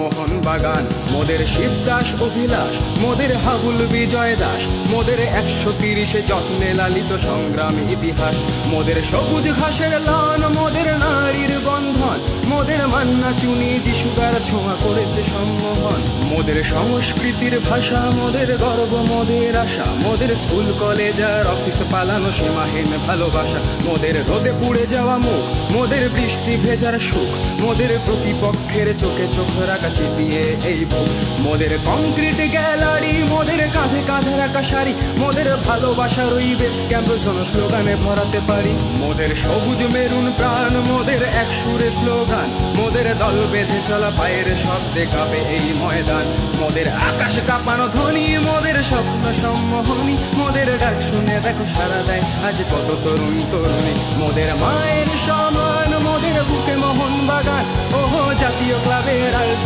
মোহন বাগান। মোদের শিবদাস অভিলাষ, মোদের হাবুল বিজয় দাস, মোদের 130 যত্নে লালিত সংগ্রাম ইতিহাস। মোদের সবুজ ঘাসের লান, মোদের নারীর বন্ধন, মোদের মান্না চুনি যিশুদার ছোঁয়া করেছে সম্মোহন। মোদের সংস্কৃতির ভাষা, মোদের গর্ব, মোদের আশা, মোদের স্কুল কলেজ আর অফিস পালানো সীমাহীন ভালোবাসা। মোদের রোদে পুড়ে যাওয়া মুখ, মোদের বৃষ্টি ভেজার সুখ, মোদের প্রতিপক্ষের চোখে চোখ রাখা চিপিয়ে এই বুক। মোদের কংক্রিট গ্যালারি, মোদের কাঁধে কাঁধে রাখা শাড়ি, মোদের ভালোবাসার ওই বেস ক্যাম্প স্লোগানে ভরাতে পারি। মোদের সবুজ মেরুন প্রাণ, মোদের এক সুরে স্লোগান, মোদের দল বেঁধে চলা পায়ের শব্দে কাঁপে এই ময়দান। মোদের আকাশ কাঁপানো ধ্বনি, মোদের স্বপ্ন সম্মোহনী, মোদের ডাক শুনে দেখো সারা দেয় আজ কত তরুণ তরুণী। মোদের মায়ের সমান, মোদের বুকে মোহন বাগান, ওহো জাতীয় ক্লাবের আলট্রা